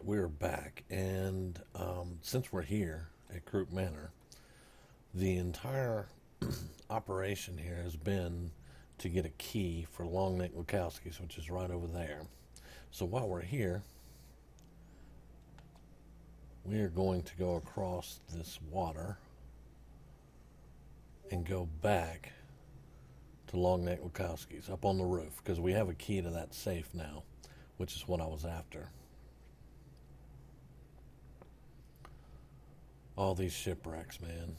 right, we're back, and since we're here at Crook Manor, the entire operation here has been to get a key for Longneck Lukowski's, which is right over there. So while we're here, we are going to go across this water and go back to Longneck Lukowski's up on the roof because we have a key to that safe now, which is what I was after. All these shipwrecks, man.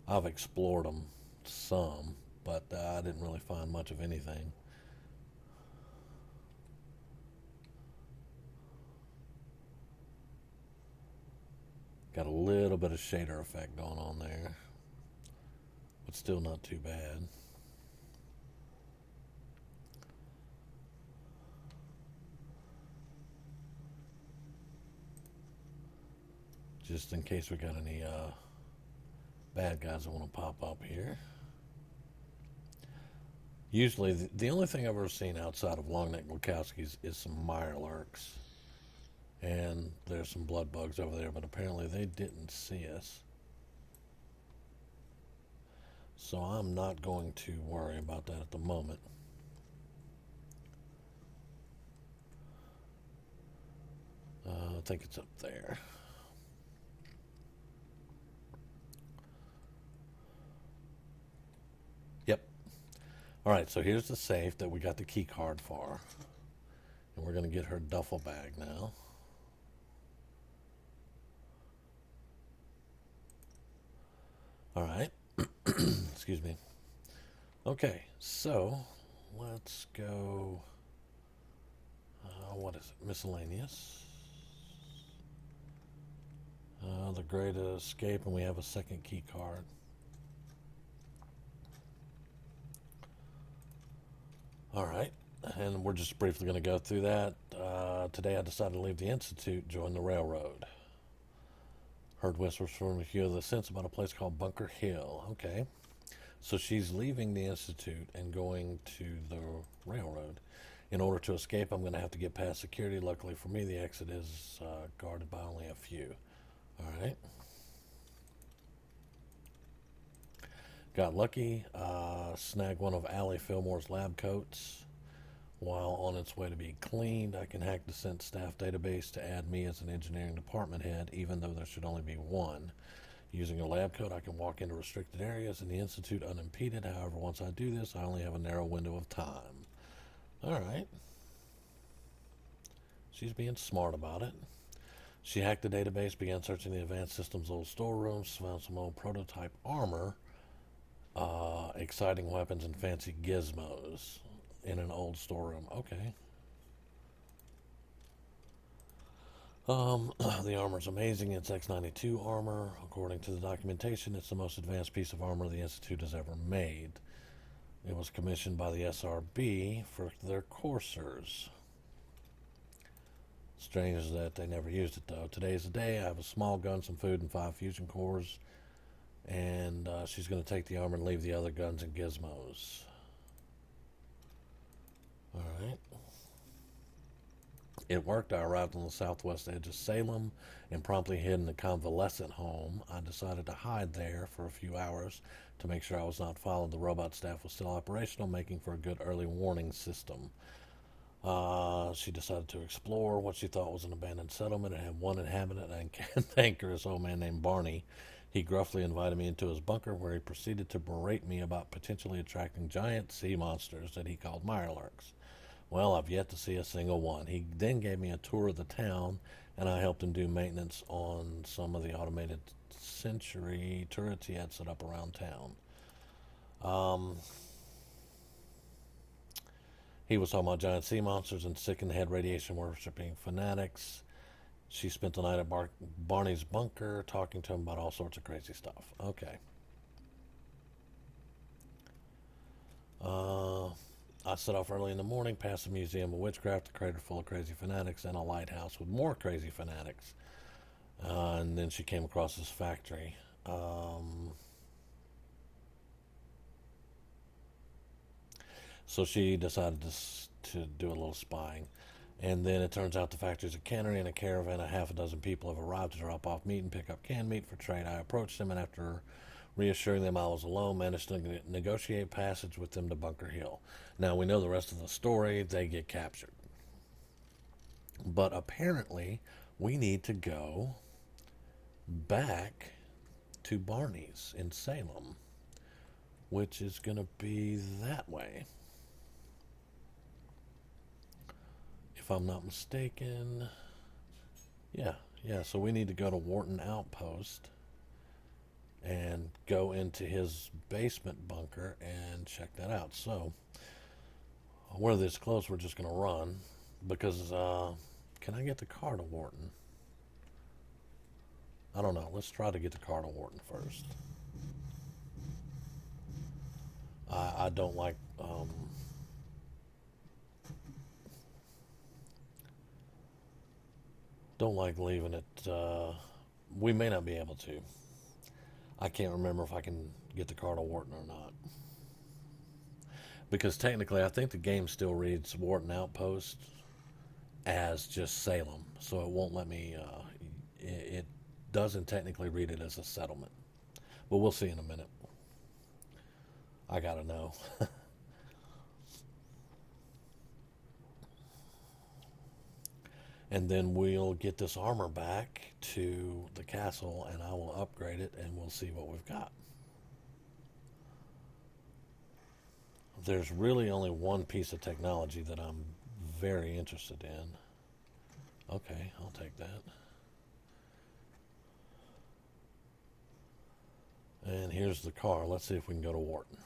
I've explored them some, but I didn't really find much of anything. Got a little bit of shader effect going on there, but still not too bad. Just in case we got any bad guys that want to pop up here. Usually, the only thing I've ever seen outside of Longneck Lukowski's is some Mirelurks. And there's some blood bugs over there, but apparently they didn't see us. So I'm not going to worry about that at the moment. I think it's up there. Yep. All right, so here's the safe that we got the key card for. And we're going to get her duffel bag now. All right. Excuse me. Okay, so let's go. What is it? Miscellaneous. The Great Escape, and we have a second key card. All right, and we're just briefly going to go through that. Today I decided to leave the Institute, join the railroad. Heard whispers from a few of the sense about a place called Bunker Hill. Okay, so she's leaving the Institute and going to the railroad. In order to escape, I'm going to have to get past security. Luckily for me, the exit is guarded by only a few. All right. Got lucky, snagged one of Allie Fillmore's lab coats. While on its way to be cleaned, I can hack the Scent staff database to add me as an engineering department head, even though there should only be one. Using a lab coat, I can walk into restricted areas in the Institute unimpeded. However, once I do this, I only have a narrow window of time. All right. She's being smart about it. She hacked the database, began searching the advanced systems old storerooms, found some old prototype armor, exciting weapons, and fancy gizmos in an old storeroom. Okay. The armor's amazing. It's X-92 armor. According to the documentation, it's the most advanced piece of armor the Institute has ever made. It was commissioned by the SRB for their coursers. Strange that they never used it, though. Today's the day. I have a small gun, some food, and 5 fusion cores. And she's going to take the armor and leave the other guns and gizmos. All right. It worked. I arrived on the southwest edge of Salem and promptly hid in a convalescent home. I decided to hide there for a few hours to make sure I was not followed. The robot staff was still operational, making for a good early warning system. She decided to explore what she thought was an abandoned settlement. It had one inhabitant, and cantankerous old man named Barney. He gruffly invited me into his bunker, where he proceeded to berate me about potentially attracting giant sea monsters that he called Mirelurks. Well, I've yet to see a single one. He then gave me a tour of the town, and I helped him do maintenance on some of the automated Century turrets he had set up around town. He was talking about giant sea monsters and sick in the head radiation worshipping fanatics. She spent the night at Barney's bunker talking to him about all sorts of crazy stuff. Okay. I set off early in the morning, past the Museum of Witchcraft, a crater full of crazy fanatics, and a lighthouse with more crazy fanatics. And then she came across this factory. So she decided to do a little spying. And then it turns out the factory's a cannery and a caravan. A half a dozen people have arrived to drop off meat and pick up canned meat for trade. I approached them, and after reassuring them I was alone, managed to negotiate passage with them to Bunker Hill. Now we know the rest of the story. They get captured. But apparently, we need to go back to Barney's in Salem, which is going to be that way, if I'm not mistaken. Yeah, so we need to go to Wharton Outpost and go into his basement bunker and check that out. So, we're this close, we're just going to run, because, can I get the car to Wharton? I don't know. Let's try to get the car to Wharton first. I don't like, leaving it. We may not be able to. I can't remember if I can get the car to Wharton or not. Because technically, I think the game still reads Wharton Outpost as just Salem. So it won't let me, it doesn't technically read it as a settlement. But we'll see in a minute. I gotta know. And then we'll get this armor back to the castle, and I will upgrade it, and we'll see what we've got. There's really only one piece of technology that I'm very interested in. Okay, I'll take that. And here's the car. Let's see if we can go to Wharton.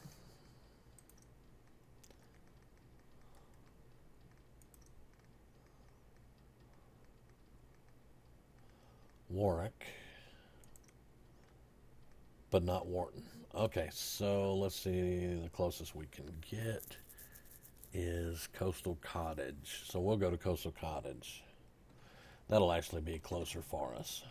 Warwick, but not Wharton. Okay, so let's see. The closest we can get is Coastal Cottage. So we'll go to Coastal Cottage. That'll actually be closer for us.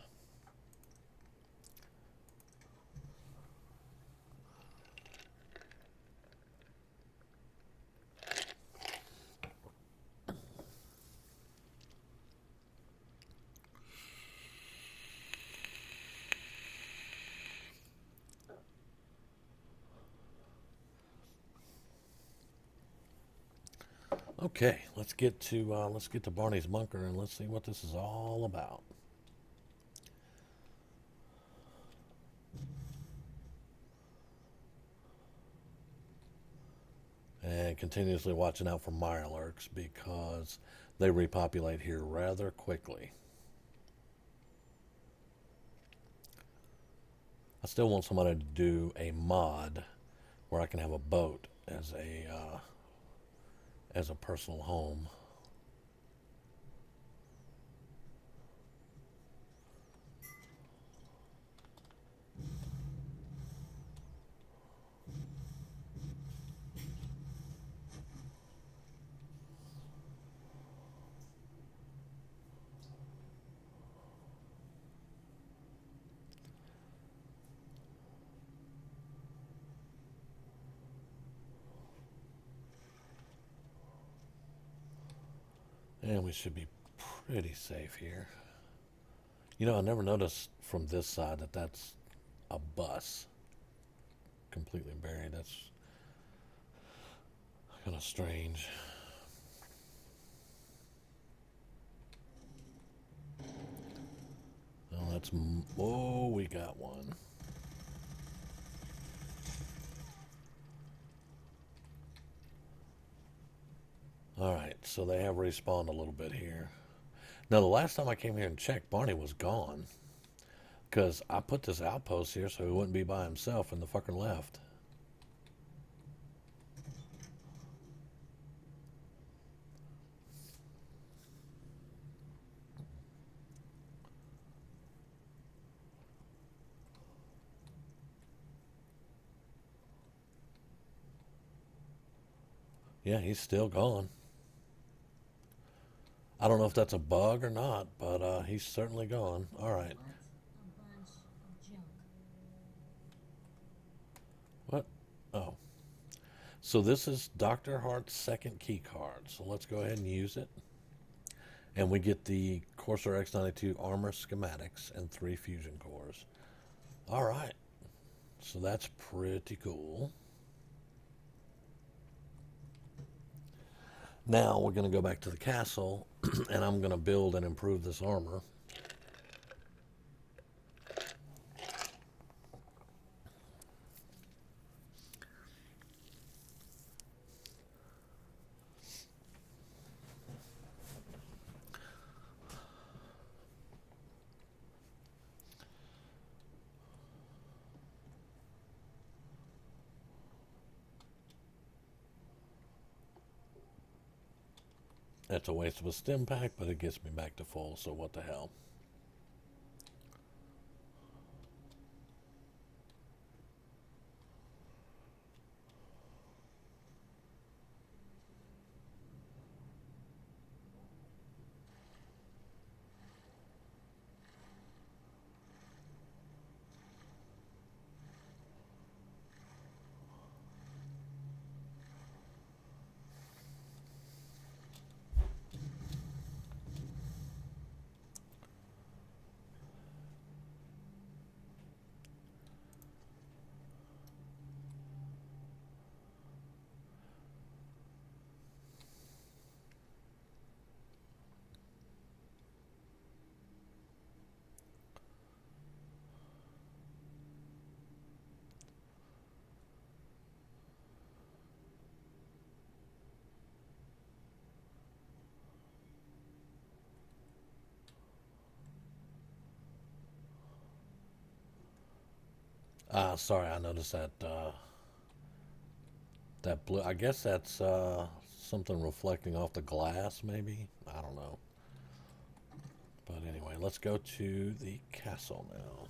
Okay, let's get to Barney's bunker and let's see what this is all about. And continuously watching out for mirelurks because they repopulate here rather quickly. I still want somebody to do a mod where I can have a boat as a personal home. And we should be pretty safe here. You know, I never noticed from this side that that's a bus completely buried. That's kind of strange. Oh, that's... Oh, we got one. Alright, so they have respawned a little bit here. Now, the last time I came here and checked, Barney was gone. Because I put this outpost here so he wouldn't be by himself, and the fucker left. Yeah, he's still gone. I don't know if that's a bug or not, but he's certainly gone. Alright. What? Oh. So this is Dr. Hart's second key card. So let's go ahead and use it. And we get the Corsair X92 armor schematics and 3 fusion cores. All right. So that's pretty cool. Now we're going to go back to the castle and I'm going to build and improve this armor. That's a waste of a stim pack, but it gets me back to full, so what the hell. Sorry, I noticed that that blue. I guess that's something reflecting off the glass, maybe. I don't know. But anyway, let's go to the castle now.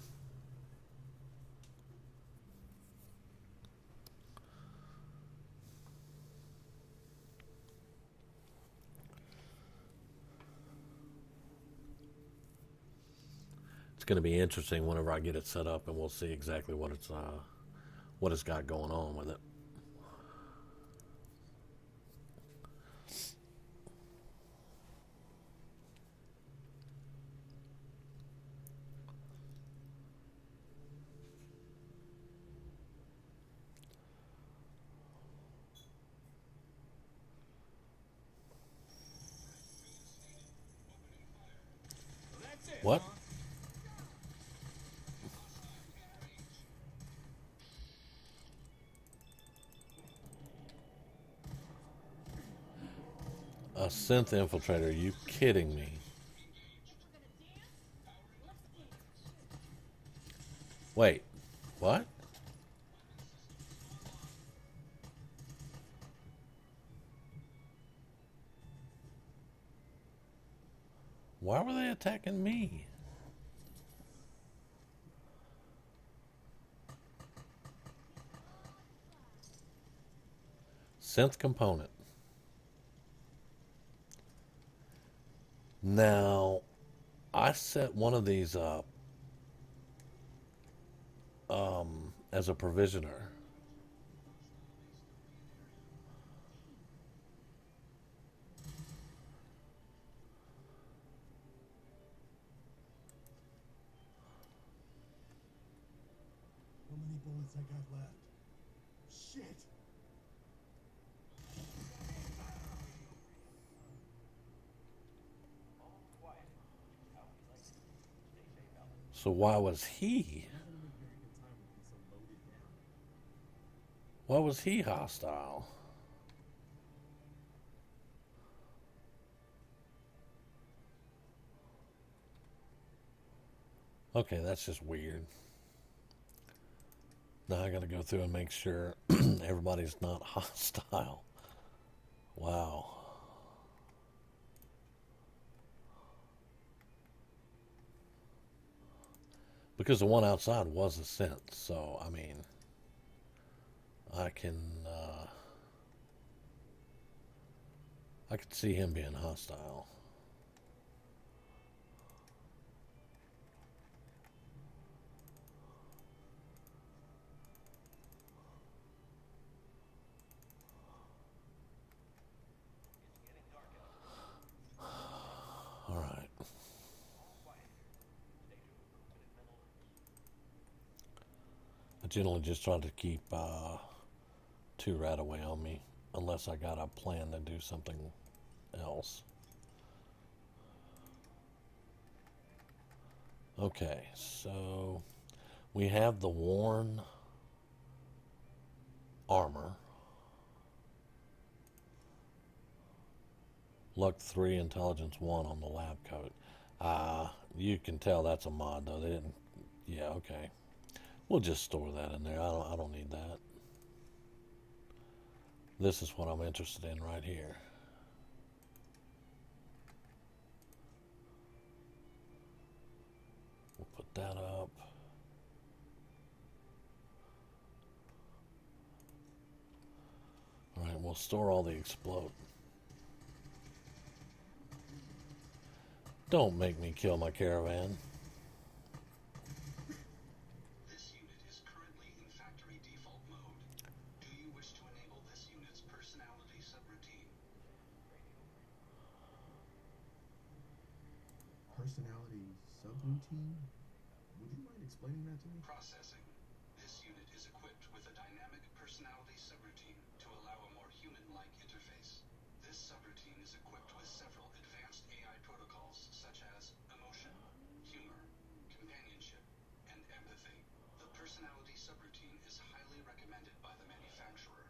It's going to be interesting whenever I get it set up, and we'll see exactly what it's got going on with it. What? A synth infiltrator? Are you kidding me? Wait, what? Why were they attacking me? Synth component. Now, I set one of these up as a provisioner. How many bullets I got left? Shit! So why was he? Why was he hostile? Okay, that's just weird. Now I gotta go through and make sure everybody's not hostile. Wow. Because the one outside was a synth, so I mean, I can I could see him being hostile. generally just try to keep 2 right away on me, unless I got a plan to do something else. Okay, so we have the worn armor. Luck 3, Intelligence 1 on the lab coat. You can tell that's a mod though. They didn't. Yeah, okay. We'll just store that in there. I don't need that. This is what I'm interested in right here. We'll put that up. All right, we'll store all the explode. Don't make me kill my caravan. This unit is currently in factory default mode. Do you wish to enable this unit's personality subroutine? Personality subroutine? Would you mind explaining that to me? Processing. This unit is equipped with a dynamic personality subroutine to allow a more human-like interface. This subroutine is equipped with several advanced AI protocols such as emotion, humor, companionship, and empathy. The personality subroutine is highly recommended by the manufacturer.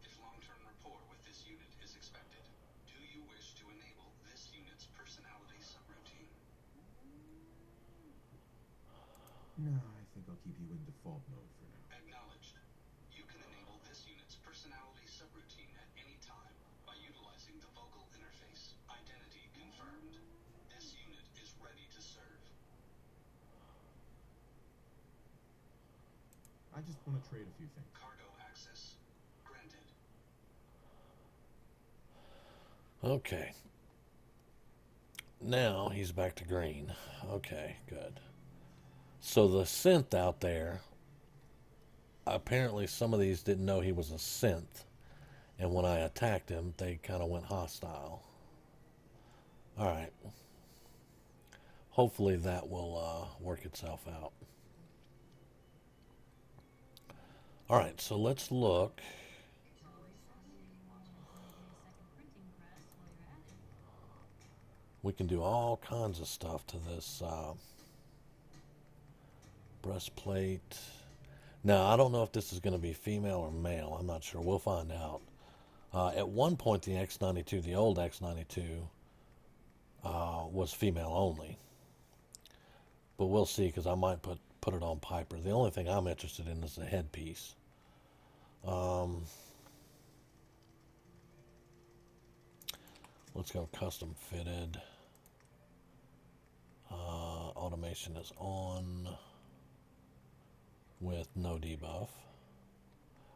If long-term rapport with this unit is expected, do you wish to enable this unit's personality subroutine? No, I think I'll keep you in default mode for now. Acknowledged. You can enable this unit's personality subroutine at any time by utilizing the vocal interface. Identity confirmed. This unit is ready to serve. I just want to trade a few things. Cargo access granted. Okay. Now he's back to green. Okay, good. So the synth out there, apparently some of these didn't know he was a synth. And when I attacked him, they kind of went hostile. Alright. Hopefully that will work itself out. Alright, so let's look. We can do all kinds of stuff to this breastplate. Now, I don't know if this is going to be female or male. I'm not sure. We'll find out. At one point, the X92, the old X92, was female only. But we'll see, because I might put it on Piper. The only thing I'm interested in is the headpiece. Let's go custom fitted. Automation is on with no debuff.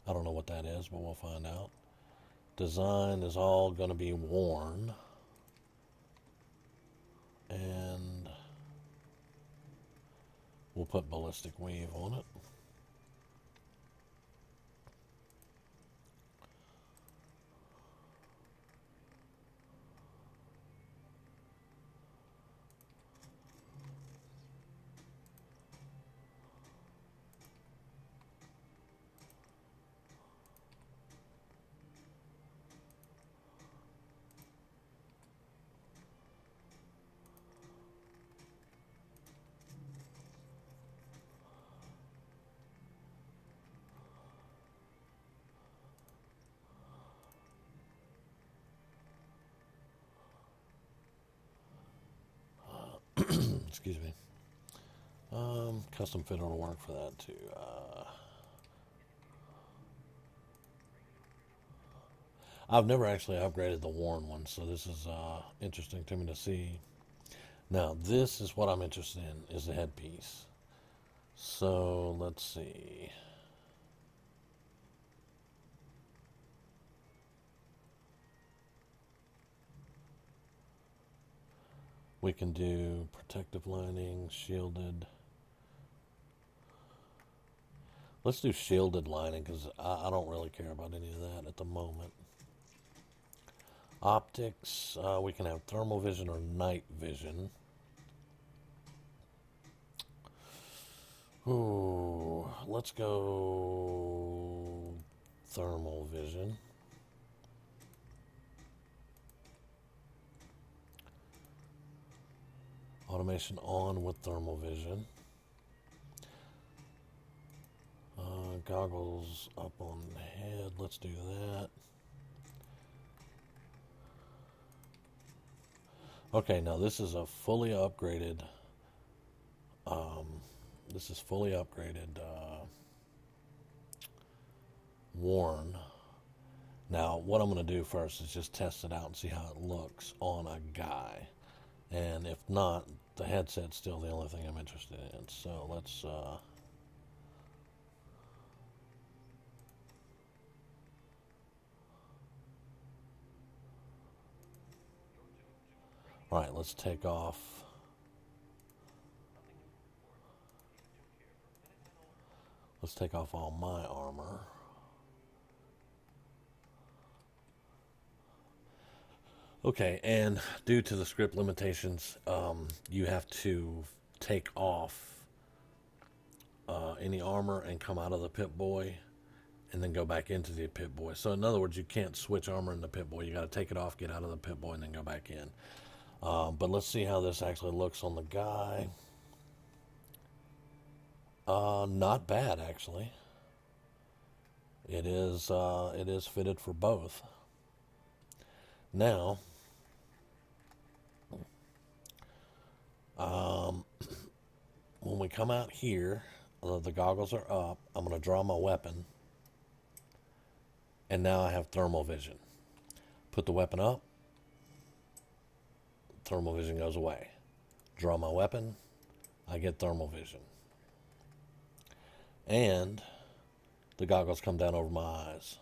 I don't know what that is, but we'll find out. Design is all going to be worn. And we'll put ballistic weave on it. Excuse me. Custom fit will work for that too. I've never actually upgraded the worn one, so this is interesting to me to see. Now, this is what I'm interested in, is the headpiece. So, let's see. We can do protective lining, shielded. Let's do shielded lining, because I don't really care about any of that at the moment. Optics, we can have thermal vision or night vision. Ooh, let's go thermal vision. Automation on with thermal vision. Goggles up on the head. Let's do that. Okay, now this is a fully upgraded. This is fully upgraded Warn. Now, what I'm going to do first is just test it out and see how it looks on a guy. And if not, the headset's still the only thing I'm interested in. So let's. All right, let's take off. Let's take off all my armor. Okay, and due to the script limitations, you have to take off any armor and come out of the Pip-Boy and then go back into the Pip-Boy. So in other words, you can't switch armor in the Pip-Boy. You got to take it off, get out of the Pip-Boy, and then go back in. But let's see how this actually looks on the guy. Not bad, actually. It is fitted for both. Now, when we come out here, the goggles are up. I'm going to draw my weapon. And now I have thermal vision. Put the weapon up. Thermal vision goes away. Draw my weapon. I get thermal vision. And the goggles come down over my eyes.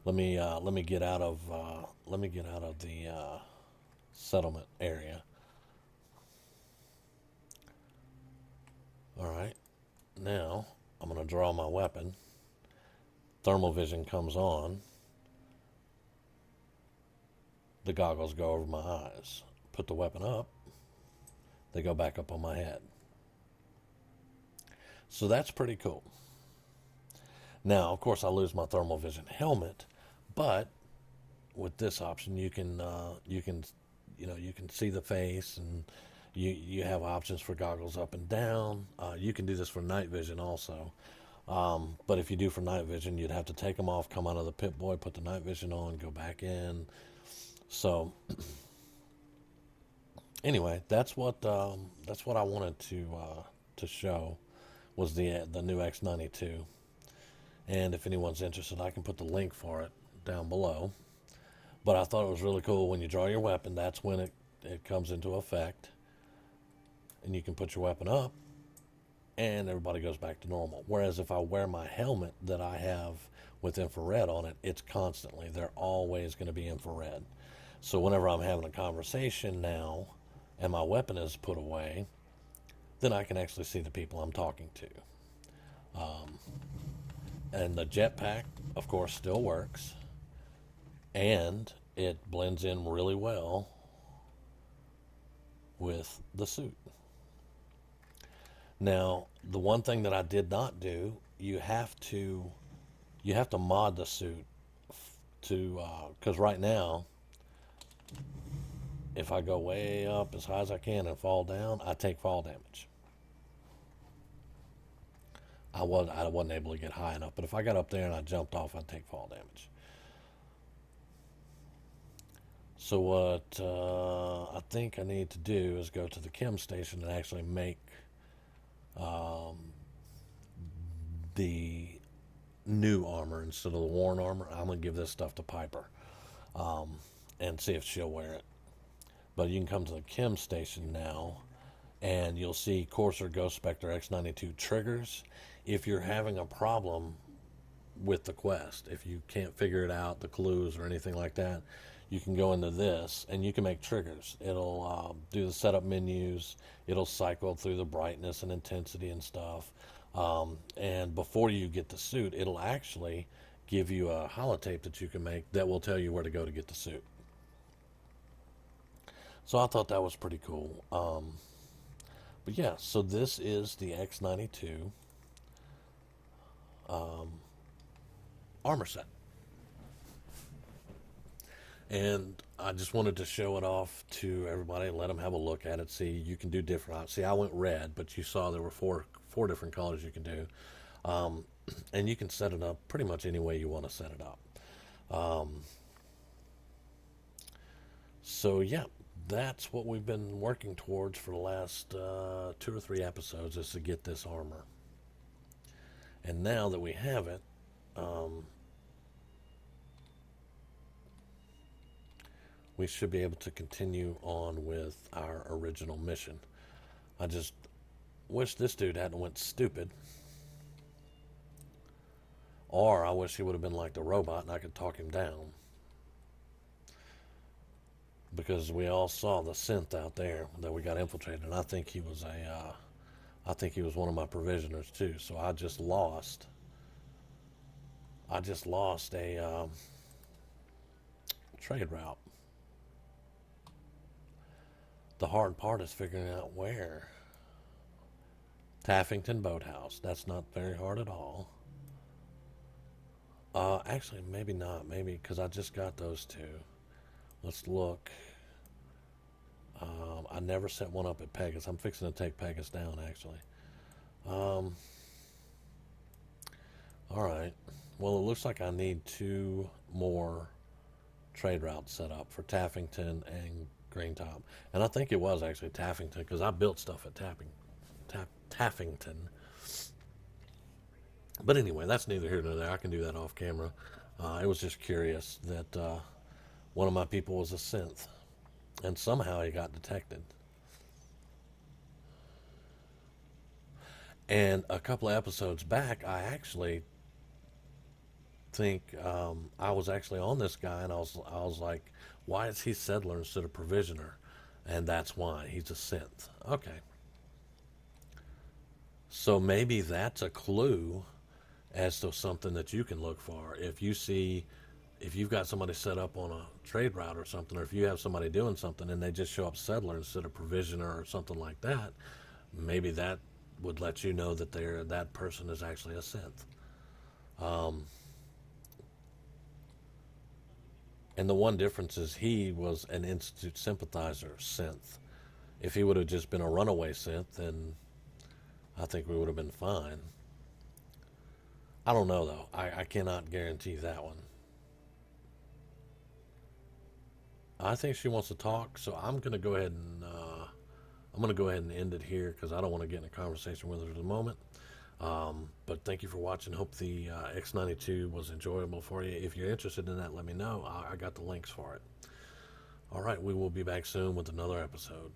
Let me get out of the settlement area. All right. Now I'm going to draw my weapon. Thermal vision comes on. The goggles go over my eyes. Put the weapon up. They go back up on my head. So that's pretty cool. Now, of course, I lose my thermal vision helmet, but with this option, you can see the face, and you have options for goggles up and down. You can do this for night vision also. But if you do for night vision, you'd have to take them off, come out of the Pip-Boy, put the night vision on, go back in. So anyway, that's what I wanted to show was the new X92. And if anyone's interested, I can put the link for it down below. But I thought it was really cool when you draw your weapon, that's when it comes into effect. And you can put your weapon up and everybody goes back to normal. Whereas if I wear my helmet that I have with infrared on it, it's constantly, they're always going to be infrared. So whenever I'm having a conversation now and my weapon is put away, then I can actually see the people I'm talking to. And the jetpack, of course, still works. And it blends in really well with the suit. Now, the one thing that I did not do, you have to mod the suit to, because right now, if I go way up as high as I can and fall down, I take fall damage. I wasn't able to get high enough, but if I got up there and I jumped off, I'd take fall damage. So what I think I need to do is go to the chem station and actually make the new armor instead of the worn armor. I'm going to give this stuff to Piper and see if she'll wear it. But you can come to the chem station now and you'll see Corsair Ghost Spectre X92 triggers. If you're having a problem with the quest, if you can't figure it out, the clues or anything like that, you can go into this and you can make triggers. It'll do the setup menus. It'll cycle through the brightness and intensity and stuff. And before you get the suit, it'll actually give you a holotape that you can make that will tell you where to go to get the suit. So I thought that was pretty cool. But yeah, so this is the X92 armor set. And I just wanted to show it off to everybody and let them have a look at it. See, you can do different. See, I went red, but you saw there were four different colors you can do. And you can set it up pretty much any way you want to set it up. So yeah, that's what we've been working towards for the last 2 or 3 episodes, is to get this armor. And now that we have it, we should be able to continue on with our original mission. I just wish this dude hadn't went stupid. Or I wish he would have been like the robot and I could talk him down. Because we all saw the synth out there that we got infiltrated, and I think he was one of my provisioners too. So I just lost a trade route. The hard part is figuring out where. Taffington Boathouse. That's not very hard at all. Actually, maybe not. Maybe because I just got those two. Let's look. I never set one up at Pegasus. I'm fixing to take Pegasus down, actually. All right. Well, it looks like I need 2 more trade routes set up for Taffington and Greentop. And I think it was actually Taffington, because I built stuff at Taffington. But anyway, that's neither here nor there. I can do that off camera. It was just curious that one of my people was a synth, and somehow he got detected. And a couple of episodes back, I actually think I was actually on this guy, and I was like, why is he settler instead of provisioner? And that's why he's a synth. Okay. So maybe that's a clue as to something that you can look for. If you've got somebody set up on a trade route or something, or if you have somebody doing something and they just show up settler instead of provisioner or something like that, maybe that would let you know that that person is actually a synth. And the one difference is he was an Institute sympathizer synth. If he would have just been a runaway synth, then I think we would have been fine. I don't know though. I cannot guarantee that one. I think she wants to talk, so I'm gonna go ahead and end it here because I don't want to get in a conversation with her at the moment. But thank you for watching. Hope the X92 was enjoyable for you. If you're interested in that, let me know. I got the links for it. All right, we will be back soon with another episode.